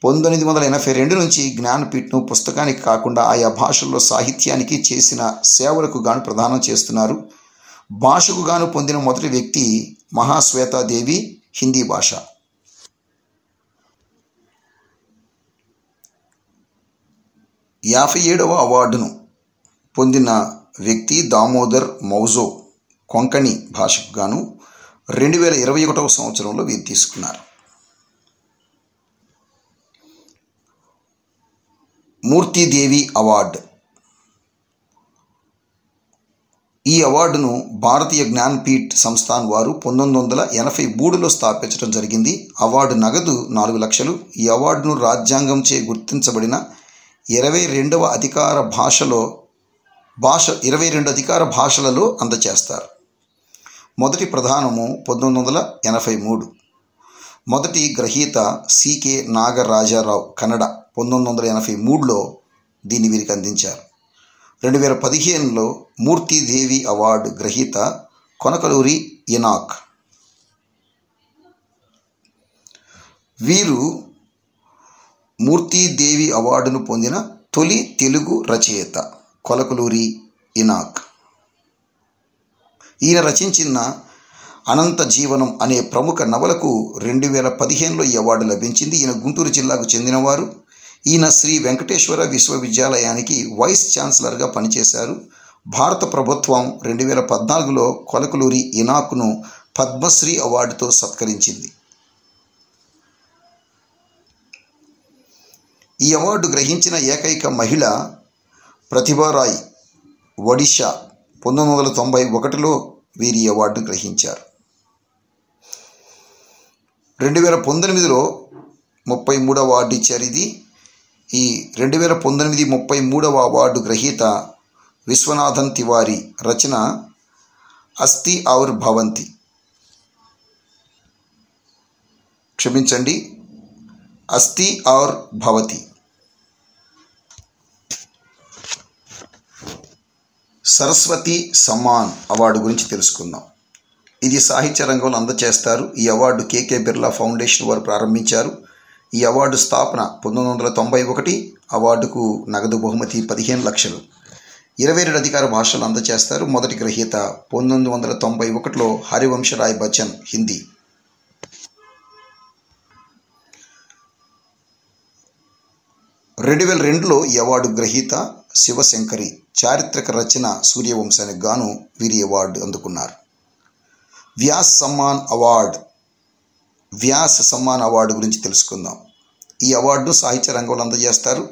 1982 నుంచి జ్ఞానపీఠను పుస్తకానికి కాకుండా ఆయా భాషల్లో సాహిత్యానికి చేసిన సేవలకు గాను ప్రదానం చేస్తున్నారు. భాషకు గాను పొందిన మొదటి వ్యక్తి మహాశ్వేతాదేవి, హిందీ భాష. 57వ అవార్డును పొందిన వ్యక్తి దామోదర్ మౌజో కొంకణి భాషకు గాను 2021వ సంవత్సరంలో వీరు తీసుకున్నారు. మూర్తిదేవి అవార్డు. ఈ అవార్డును భారతీయ జ్ఞాన్పీఠ్ సంస్థాన్ వారు 1983లో స్థాపించడం జరిగింది. అవార్డు నగదు 4 లక్షలు. ఈ అవార్డును రాజ్యాంగంచే గుర్తించబడిన 22 అధికార భాషలలో అందజేస్తారు. మొదటి ప్రదానము 1983. మొదటి గ్రహీత సికే నాగరాజారావు కన్నడ 1983లో దీన్ని వీరికి అందించారు. 2015లో మూర్తిదేవి అవార్డు గ్రహీత కొనకలూరి ఇనాక్. వీరు మూర్తిదేవి అవార్డును పొందిన తొలి తెలుగు రచయిత కొలకలూరి ఇనాక్. ఈయన రచించిన అనంత జీవనం అనే ప్రముఖ నవలకు 2015లో ఈ అవార్డు లభించింది. ఈయన గుంటూరు జిల్లాకు చెందినవారు. ఈయన శ్రీ వెంకటేశ్వర విశ్వవిద్యాలయానికి వైస్ ఛాన్సలర్గా పనిచేశారు. భారత ప్రభుత్వం 2014లో కొలకలూరి ఇనాక్ను పద్మశ్రీ అవార్డుతో సత్కరించింది. ఈ అవార్డు గ్రహించిన ఏకైక మహిళ ప్రతిభారాయ్ ఒడిషా. 1991లో వీరి అవార్డు గ్రహించారు. 2019లో 33వ అవార్డు ఇచ్చారు. ఈ 2019 33వ అవార్డు గ్రహీత విశ్వనాథన్ తివారీ. రచన అస్థి ఔర్ భవంతి. అస్థి ఔర్ భవతి. సరస్వతి సమ్మాన్ అవార్డు గురించి తెలుసుకుందాం. ఇది సాహిత్య రంగంలో అందజేస్తారు. ఈ అవార్డు కేకే బిర్లా ఫౌండేషన్ వారు ప్రారంభించారు. ఈ అవార్డు స్థాపన 1991. అవార్డుకు నగదు బహుమతి 15 లక్షలు. 22 అధికార భాషలు అందజేస్తారు. మొదటి గ్రహీత 1991లో హరివంశరాయ్ బచ్చన్ హిందీ. 2002లో ఈ అవార్డు గ్రహీత శివశంకరి. చారిత్రక రచన సూర్యవంశానికి గాను వీరి అవార్డు అందుకున్నారు. వ్యాస్ సమ్మాన్ అవార్డు గురించి తెలుసుకుందాం. ఈ అవార్డు సాహిత్య రంగంలో అందజేస్తారు.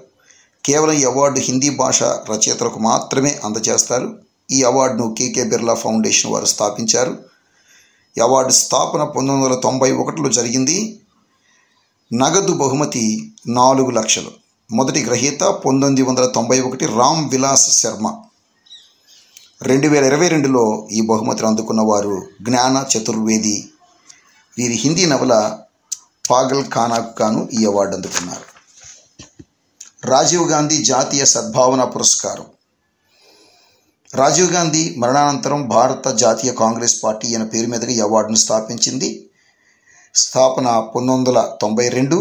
కేవలం ఈ అవార్డు హిందీ భాష రచయితలకు మాత్రమే అందజేస్తారు. ఈ అవార్డును కేకే బిర్లా ఫౌండేషన్ వారు స్థాపించారు. ఈ అవార్డు స్థాపన 1991లో జరిగింది. నగదు బహుమతి 4 లక్షలు. మొదటి గ్రహీత 1991 రామ్ విలాస్ శర్మ. 2022లో ఈ బహుమతిని అందుకున్న వారు జ్ఞాన చతుర్వేది. వీరి హిందీ నవల పాగల్ ఖానాకు గాను ఈ అవార్డు అందుకున్నారు. రాజీవ్ గాంధీ జాతీయ సద్భావన పురస్కారం. రాజీవ్ గాంధీ మరణానంతరం భారత జాతీయ కాంగ్రెస్ పార్టీ ఈయన పేరు మీదుగా ఈ అవార్డును స్థాపించింది. స్థాపన 1992.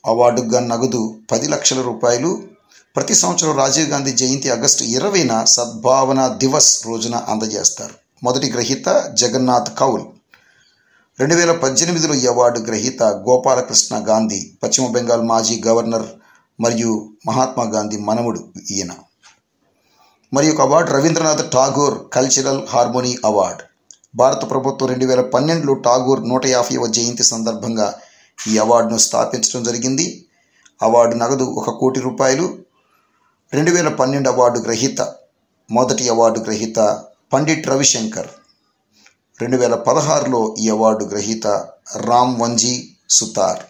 అవార్డుకు గాను నగదు 10 లక్షల రూపాయలు. ప్రతి సంవత్సరం రాజీవ్ గాంధీ జయంతి ఆగస్టు 20న సద్భావన దివస్ రోజున అందజేస్తారు. మొదటి గ్రహీత జగన్నాథ్ కౌల్. 2018లో ఈ అవార్డు గ్రహీత గోపాలకృష్ణ గాంధీ. పశ్చిమ బెంగాల్ మాజీ గవర్నర్ మరియు మహాత్మా గాంధీ మనముడు ఈయన. మరి ఒక award Rabindranath Tagore cultural harmony award. భారత ప్రభుత్వం 2012లో ఠాగూర్ 150వ జయంతి సందర్భంగా ఈ అవార్డును స్థాపించడం జరిగింది. అవార్డు నగదు 1 కోటి రూపాయలు. 2012 అవార్డు గ్రహీత. మొదటి అవార్డు గ్రహీత పండిట్ రవిశంకర్. 2016లో ఈ అవార్డు గ్రహీత రామ్ వంజీ సుతార్.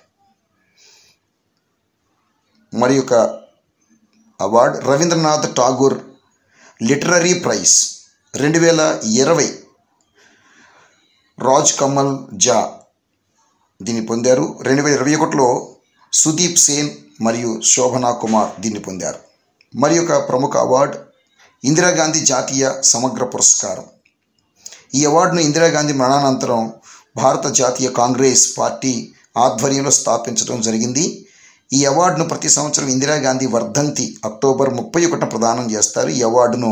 మరి ఒక award Rabindranath Tagore literary prize 2020 Raj Kamal Jha దీన్ని పొందారు. 2021లో సుదీప్ సేన్ మరియు శోభనా కుమార్ దీన్ని పొందారు. మరి ఒక ప్రముఖ అవార్డు ఇందిరాగాంధీ జాతీయ సమగ్ర పురస్కారం. ఈ అవార్డును ఇందిరాగాంధీ మరణానంతరం భారత జాతీయ కాంగ్రెస్ పార్టీ ఆధ్వర్యంలో స్థాపించడం జరిగింది. ఈ అవార్డును ప్రతి సంవత్సరం ఇందిరాగాంధీ వర్ధంతి అక్టోబర్ 31న ప్రదానం చేస్తారు. ఈ అవార్డును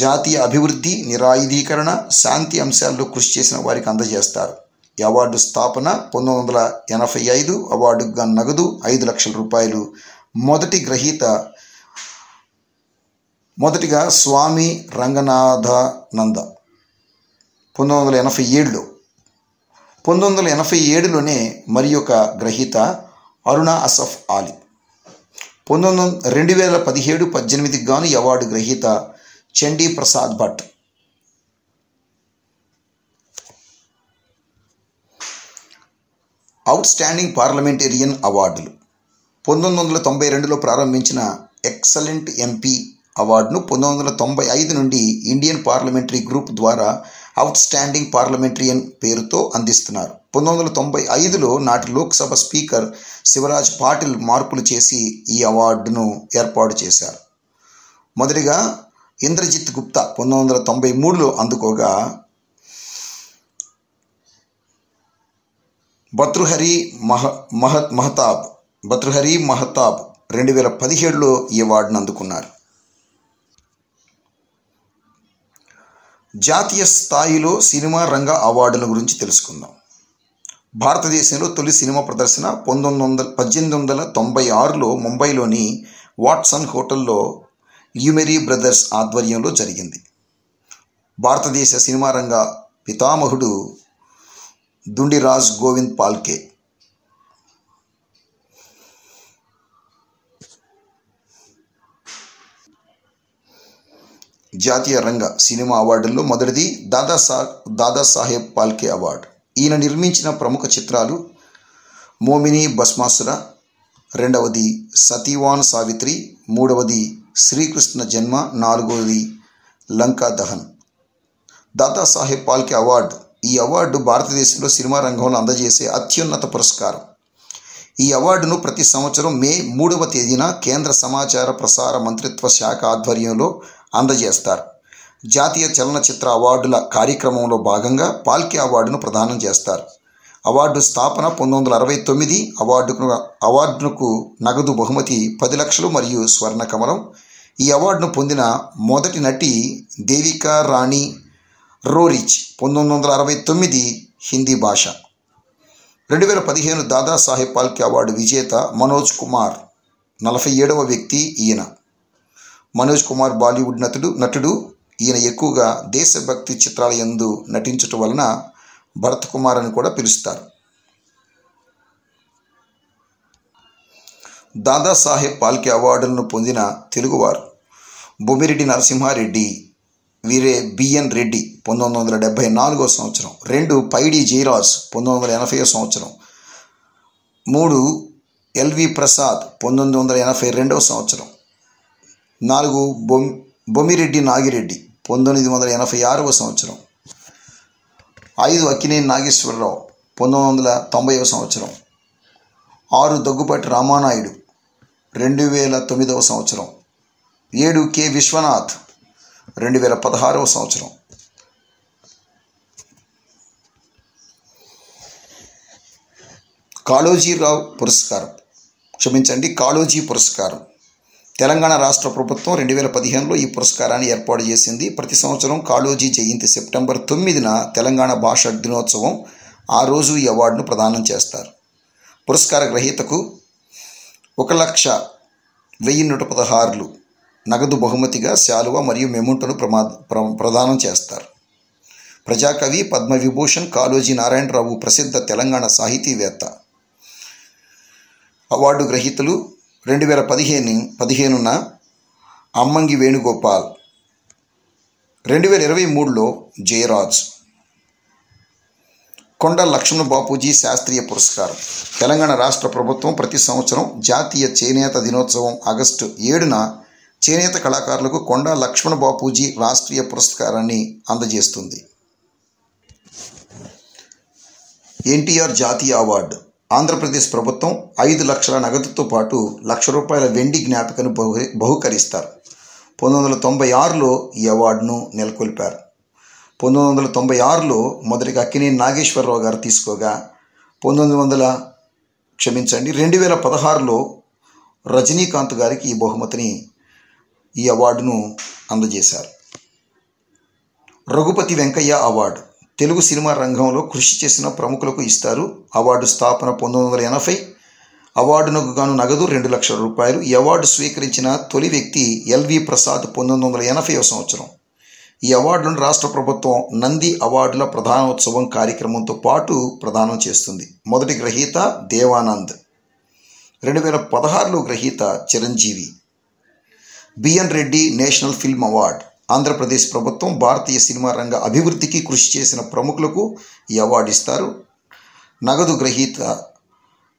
జాతీయ అభివృద్ధి, నిరాయుధీకరణ, శాంతి అంశాల్లో కృషి చేసిన వారికి అందజేస్తారు. ఈ అవార్డు స్థాపన 1985. అవార్డుకు గాను నగదు 5 లక్షల రూపాయలు. మొదటి గ్రహీత మొదటిగా స్వామి రంగనాథానంద 1987లో. 1987లోనే మరి ఒక గ్రహీత అరుణ అసఫ్ ఆలి. 2017-18 గాను ఈ అవార్డు గ్రహీత Chandi Prasad Bhatt. Outstanding parliamentarian అవార్డులు. 1992లో ప్రారంభించిన ఎక్సలెంట్ ఎంపీ అవార్డును 1995 నుండి ఇండియన్ పార్లమెంటరీ గ్రూప్ ద్వారా అవుట్ స్టాండింగ్ పార్లమెంటరియన్ పేరుతో అందిస్తున్నారు. 1995లో నాటి లోక్సభ స్పీకర్ శివరాజ్ పాటిల్ మార్పులు చేసి ఈ అవార్డును ఏర్పాటు చేశారు. మొదటిగా ఇంద్రజిత్ గుప్తా 1993లో అందుకోగా, భర్తృహరి మహతాబ్ 2017లో ఈ అవార్డును అందుకున్నారు. జాతీయ స్థాయిలో సినిమా రంగ అవార్డుల గురించి తెలుసుకుందాం. భారతదేశంలో తొలి సినిమా ప్రదర్శన 1896లో ముంబైలోని వాట్సన్ హోటల్లో ల్యూమెరీ బ్రదర్స్ ఆధ్వర్యంలో జరిగింది. భారతదేశ సినిమా రంగ పితామహుడు దుండిరాజ్ గోవింద్ పాల్కే. జాతీయ రంగ సినిమా అవార్డుల్లో మొదటిది దాదాసాహెబ్ పాల్కే అవార్డు. ఈయన నిర్మించిన ప్రముఖ చిత్రాలు మోమిని భస్మాసుర, రెండవది సతీవాన్ సావిత్రి, మూడవది శ్రీకృష్ణ జన్మ, నాలుగవది లంకా దహన్. దాదాసాహెబ్ పాల్కే అవార్డు. ఈ అవార్డు భారతదేశంలో సినిమా రంగంలో అందజేసే అత్యున్నత పురస్కారం. ఈ అవార్డును ప్రతి సంవత్సరం మే 3వ తేదీన కేంద్ర సమాచార ప్రసార మంత్రిత్వ శాఖ ఆధ్వర్యంలో అందజేస్తారు. జాతీయ చలనచిత్ర అవార్డుల కార్యక్రమంలో భాగంగా పాల్కే అవార్డును ప్రదానం చేస్తారు. అవార్డు స్థాపన 1969. అవార్డుకు నగదు బహుమతి 10 లక్షలు మరియు స్వర్ణ కమలం. ఈ అవార్డును పొందిన మొదటి నటి దేవికా రాణి రోరిచ్ 1969 హిందీ భాష. 2015 దాదాసాహెబ్ పాల్కే అవార్డు విజేత మనోజ్ కుమార్ 47వ వ్యక్తి ఈయన. మనోజ్ కుమార్ బాలీవుడ్ నటుడు. ఈయన ఎక్కువగా దేశభక్తి చిత్రాల యందు నటించటం వలన భరత్ కుమార్ అని కూడా పిలుస్తారు. దాదాసాహెబ్ పాల్కే అవార్డులను పొందిన తెలుగువారు బొమ్మిరెడ్డి నరసింహారెడ్డి, వీరే బిఎన్ రెడ్డి 1974వ సంవత్సరం, 2 పైడి జయరాజ్ 1980వ సంవత్సరం, 3 ఎల్వి ప్రసాద్ 1982వ సంవత్సరం, 4 బొమ్మిరెడ్డి నాగిరెడ్డి 1986వ సంవత్సరం, 5 అక్కినేని నాగేశ్వరరావు 1990వ సంవత్సరం, 6 దగ్గుపాటి రామానాయుడు 2009వ సంవత్సరం, 7 కె విశ్వనాథ్ 2016వ సంవత్సరం. కాళోజీ పురస్కారం తెలంగాణ రాష్ట్ర ప్రభుత్వం 2015లో ఈ పురస్కారాన్ని ఏర్పాటు చేసింది. ప్రతి సంవత్సరం కాళోజీ జయంతి సెప్టెంబర్ 9న తెలంగాణ భాషా దినోత్సవం. ఆ రోజు ఈ అవార్డును ప్రదానం చేస్తారు. పురస్కార గ్రహీతకు 1,01,116 నగదు బహుమతిగా శాలువ మరియు మెమోంటోను ప్రదానం చేస్తారు. ప్రజాకవి పద్మవిభూషణ్ కాళోజీ నారాయణరావు ప్రసిద్ధ తెలంగాణ సాహితీవేత్త. అవార్డు గ్రహీతలు 2015న అమ్మంగి వేణుగోపాల్, 2023లో జయరాజ్. కొండ లక్ష్మణ బాపూజీ శాస్త్రీయ పురస్కారం. తెలంగాణ రాష్ట్ర ప్రభుత్వం ప్రతి సంవత్సరం జాతీయ చేనేత దినోత్సవం ఆగస్టు 7న చేనేత కళాకారులకు కొండ లక్ష్మణ బాపూజీ రాష్ట్రీయ పురస్కారాన్ని అందజేస్తుంది. ఎన్టీఆర్ జాతీయ అవార్డు. ఆంధ్రప్రదేశ్ ప్రభుత్వం 5 లక్షల నగదుతో పాటు ₹1,00,000 వెండి జ్ఞాపికను బహుకరిస్తారు. 1996లో ఈ అవార్డును నెలకొల్పారు. 1996లో మొదటిగా అక్కినేని నాగేశ్వరరావు గారు తీసుకోగా 2016లో రజనీకాంత్ గారికి ఈ అవార్డును అందజేశారు. రఘుపతి వెంకయ్య అవార్డు తెలుగు సినిమా రంగంలో కృషి చేసిన ప్రముఖులకు ఇస్తారు. అవార్డు స్థాపన 1980. అవార్డునకు గాను నగదు 2 లక్షల రూపాయలు. ఈ అవార్డు స్వీకరించిన తొలి వ్యక్తి ఎల్వి ప్రసాద్ 1980వ సంవత్సరం. ఈ అవార్డులను రాష్ట్ర ప్రభుత్వం నంది అవార్డుల ప్రధానోత్సవం కార్యక్రమంతో పాటు ప్రదానం చేస్తుంది. మొదటి గ్రహీత దేవానంద్. 2016లో గ్రహీత Chiranjeevi. B N Reddy national film award. Andhra Pradesh ప్రభుత్వం భారతీయ సినిమా రంగ అభివృద్ధికి కృషి చేసిన ప్రముఖులకు ఈ అవార్డు ఇస్తారు. నగదు గ్రహీత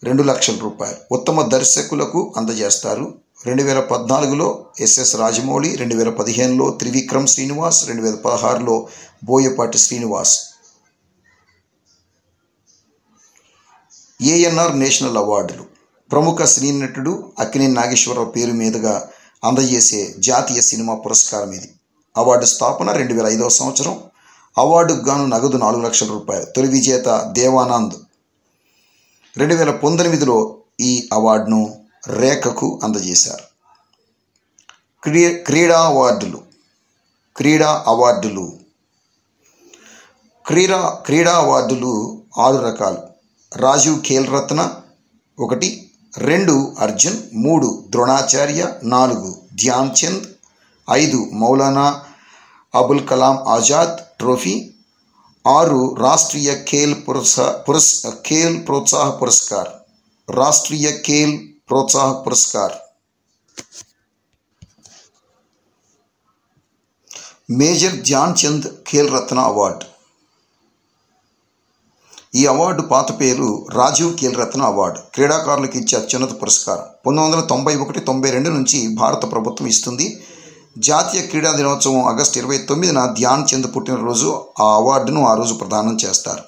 2 లక్షల రూపాయలు. ఉత్తమ దర్శకులకు అందజేస్తారు. 2014లో ఎస్ఎస్ రాజమౌళి, 2015లో త్రివిక్రమ్ శ్రీనివాస్, 2016లో బోయపాటి శ్రీనివాస్. ఏఎన్ఆర్ నేషనల్ అవార్డులు. ప్రముఖ సినీ నటుడు అక్కినేని నాగేశ్వరరావు పేరు మీదుగా అందజేసే జాతీయ సినిమా పురస్కారం ఇది. అవార్డు స్థాపన 2005వ సంవత్సరం. అవార్డుకు గాను నగదు 4 లక్షల రూపాయలు. తొలి విజేత దేవానంద్. 2019లో ఈ అవార్డును రేఖకు అందజేశారు. క్రీడా అవార్డులు. క్రీడా అవార్డులు 6 రకాలు. రాజీవ్ ఖేల్ రత్న 1, 2 అర్జున్, 3 ద్రోణాచార్య, 4 ధ్యాన్ చంద్, 5 మౌలానా అబుల్ కలాం ఆజాద్ ట్రోఫీ, 6 రాష్ట్రీయ ఖేల్ ప్రోత్సాహ పురస్కార్. రాష్ట్రీయ ఖేల్ ప్రోత్సాహ పురస్కార్. Major Dhyan Chand Khel Ratna award. ఈ అవార్డు పాత పేరు రాజీవ్ ఖేల్ రత్న అవార్డు. క్రీడాకారులకు ఇచ్చే అత్యున్నత పురస్కారం. 1991-92 నుంచి భారత ప్రభుత్వం ఇస్తుంది. జాతీయ క్రీడా దినోత్సవం ఆగస్టు 29న ధ్యాన్ చంద్ పుట్టినరోజు. ఆ అవార్డును ఆ రోజు ప్రదానం చేస్తారు.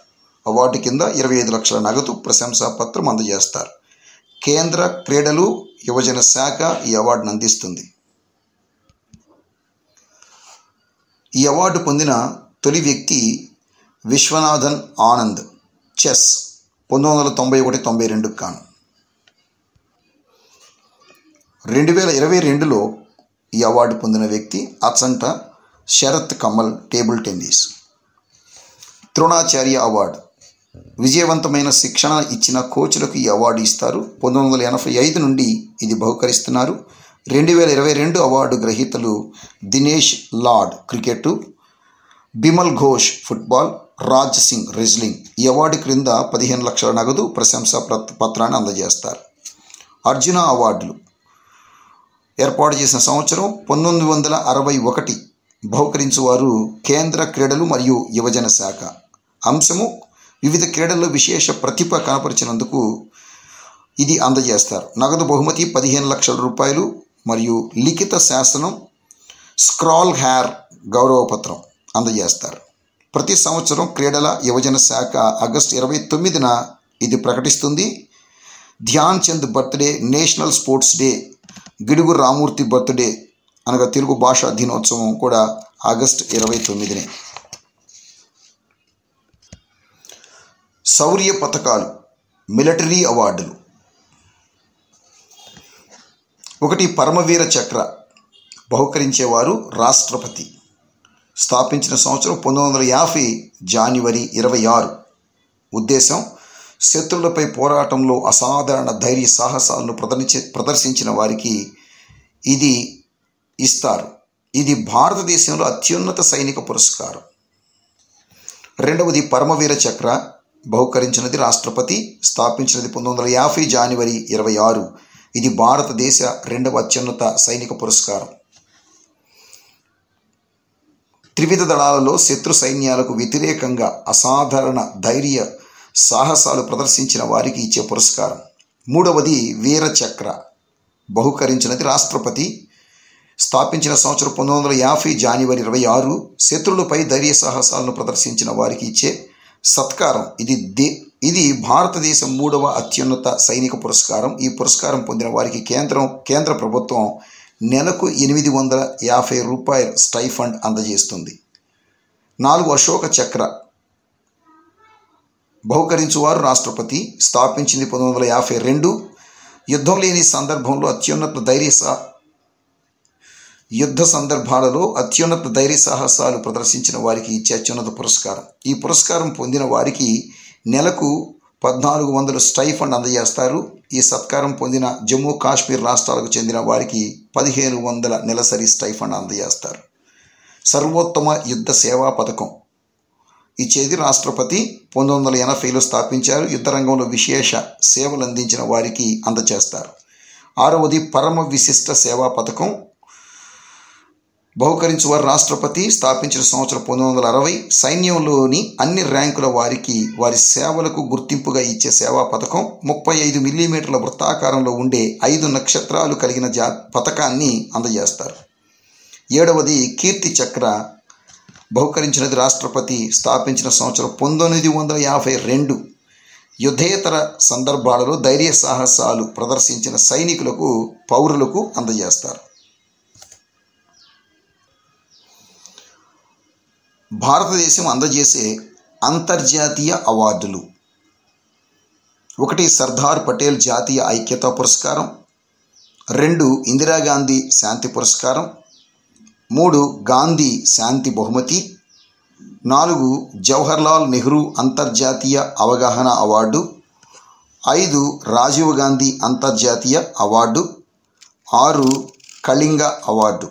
అవార్డు కింద 25 లక్షల నగదు ప్రశంసా పత్రం అందజేస్తారు. కేంద్ర క్రీడలు యువజన శాఖ ఈ అవార్డును అందిస్తుంది. ఈ అవార్డు పొందిన తొలి వ్యక్తి విశ్వనాథన్ ఆనంద్. చెస్ 1991-92 కాను. 2022లో ఈ అవార్డు పొందిన వ్యక్తి Achanta Sharath Kamal. Table tennis. Dronacharya award. విజయవంతమైన శిక్షణ ఇచ్చిన కోచ్లకు ఈ అవార్డు ఇస్తారు. 1985 నుండి ఇది బహుకరిస్తున్నారు. 2022 అవార్డు గ్రహీతలు Dinesh Lad cricket, Bimal Ghosh football, Raj Singh wrestling. ఈ అవార్డు క్రింద 15 లక్షల నగదు ప్రశంసా పత్రాన్ని అందజేస్తారు. అర్జున అవార్డులు ఏర్పాటు చేసిన సంవత్సరం 1961. బహుకరించువారు కేంద్ర క్రీడలు మరియు యువజన శాఖ. అంశము వివిధ క్రీడల్లో విశేష ప్రతిభ కనపరిచినందుకు ఇది అందజేస్తారు. నగదు బహుమతి 15 లక్షల రూపాయలు మరియు లిఖిత శాసనం స్క్రాల్ హ్యార్ గౌరవపత్రం అందజేస్తారు. ప్రతి సంవత్సరం క్రీడల యువజన శాఖ ఆగస్టు 29న ఇది ప్రకటిస్తుంది. Dhyan Chand birthday, national sports day, Gidugu Ramamurthy birthday అనగా తెలుగు భాషా దినోత్సవం కూడా ఆగస్టు 29నే. శౌర్య పథకాలు. మిలిటరీ అవార్డులు. 1 పరమవీర చక్ర. బహుకరించేవారు రాష్ట్రపతి. స్థాపించిన సంవత్సరం 1950 జనవరి 26. ఉద్దేశం శత్రువులపై పోరాటంలో అసాధారణ ధైర్య సాహసాలను ప్రదర్శించిన వారికి ఇది ఇస్తారు. ఇది భారతదేశంలో అత్యున్నత సైనిక పురస్కారం. 2వది పరమవీర చక్ర. బహుకరించినది రాష్ట్రపతి. స్థాపించినది 1950 జనవరి 26. ఇది భారతదేశ 2వ అత్యున్నత సైనిక పురస్కారం. త్రివిధ దళాలలో శత్రు సైన్యాలకు వ్యతిరేకంగా అసాధారణ ధైర్య సాహసాలు ప్రదర్శించిన వారికి ఇచ్చే పురస్కారం. 3వది వీర చక్ర. బహుకరించినది రాష్ట్రపతి. స్థాపించిన సంవత్సరం 1950 జనవరి 26. శత్రువులపై ధైర్య సాహసాలను ప్రదర్శించిన వారికి ఇచ్చే సత్కారం. ఇది భారతదేశం 3వ అత్యున్నత సైనిక పురస్కారం. ఈ పురస్కారం పొందిన వారికి కేంద్ర ప్రభుత్వం నెలకు 850 రూపాయల స్టైఫండ్ అందజేస్తుంది. 4 అశోక చక్ర. బహుకరించువారు రాష్ట్రపతి. స్థాపించింది 1952. యుద్ధం లేని సందర్భంలో యుద్ధ సందర్భాలలో అత్యున్నత ధైర్య సాహసాలు ప్రదర్శించిన వారికి ఇచ్చే అత్యున్నత పురస్కారం. ఈ పురస్కారం పొందిన వారికి నెలకు 1400 స్టైఫండ్ అందజేస్తారు. ఈ సత్కారం పొందిన జమ్మూ కాశ్మీర్ రాష్ట్రాలకు చెందిన వారికి 1500 నెలసరి స్టైఫండ్ అందజేస్తారు. సర్వోత్తమ యుద్ధ సేవా పథకం ఇచ్చేది రాష్ట్రపతి 1980లో స్థాపించారు. యుద్ధ రంగంలో విశేష సేవలు అందించిన వారికి అందజేస్తారు. 6వది పరమ విశిష్ట సేవా పథకం బహుకరించువారు రాష్ట్రపతి, స్థాపించిన సంవత్సరం 1960. సైన్యంలోని అన్ని ర్యాంకుల వారికి వారి సేవలకు గుర్తింపుగా ఇచ్చే సేవా పథకం. 35 మిల్లీమీటర్ల వృత్తాకారంలో ఉండే 5 నక్షత్రాలు కలిగిన పథకాన్ని అందజేస్తారు. 7వది కీర్తి చక్ర బహుకరించినది రాష్ట్రపతి, స్థాపించిన సంవత్సరం 1952. యుద్ధేతర సందర్భాలలో ధైర్య సాహసాలు ప్రదర్శించిన సైనికులకు, పౌరులకు అందజేస్తారు. భారతదేశం అందజేసే అంతర్జాతీయ అవార్డులు: 1 సర్దార్ పటేల్ జాతీయ ఐక్యతా పురస్కారం, 2 ఇందిరాగాంధీ శాంతి పురస్కారం, 3 గాంధీ శాంతి బహుమతి, 4 జవహర్లాల్ నెహ్రూ అంతర్జాతీయ అవగాహన అవార్డు, 5 రాజీవ్ గాంధీ అంతర్జాతీయ అవార్డు, 6 కళింగ అవార్డు.